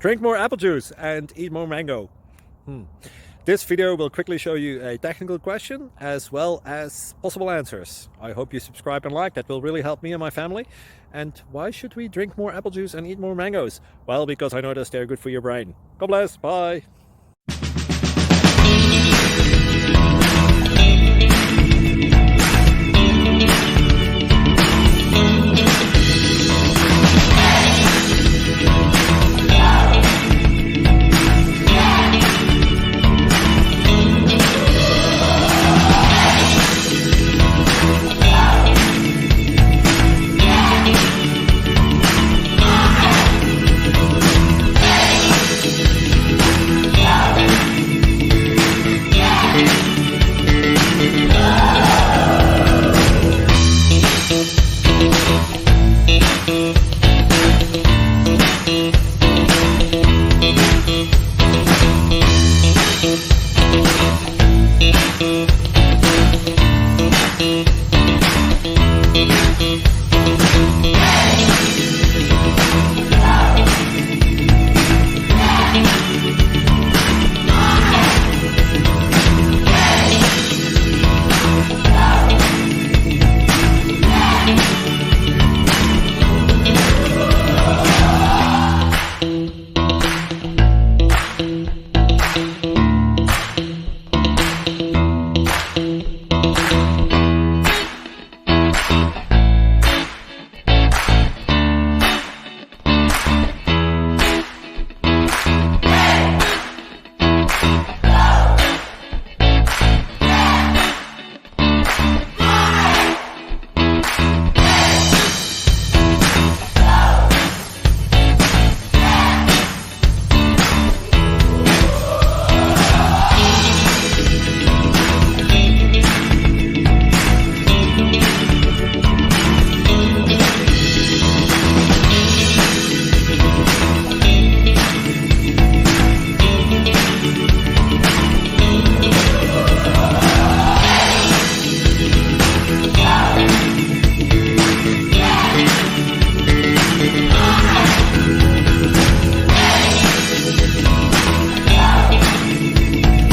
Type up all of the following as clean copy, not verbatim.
Drink more apple juice and eat more mango. This video will quickly show you a technical question as well as possible answers. I hope you subscribe and like, that will really help me and my family. And why should we drink more apple juice and eat more mangoes? Well, because I noticed they're good for your brain. God bless, bye!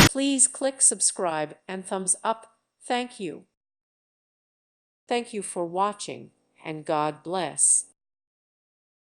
Please click subscribe and thumbs up. Thank you. Thank you for watching, and God bless.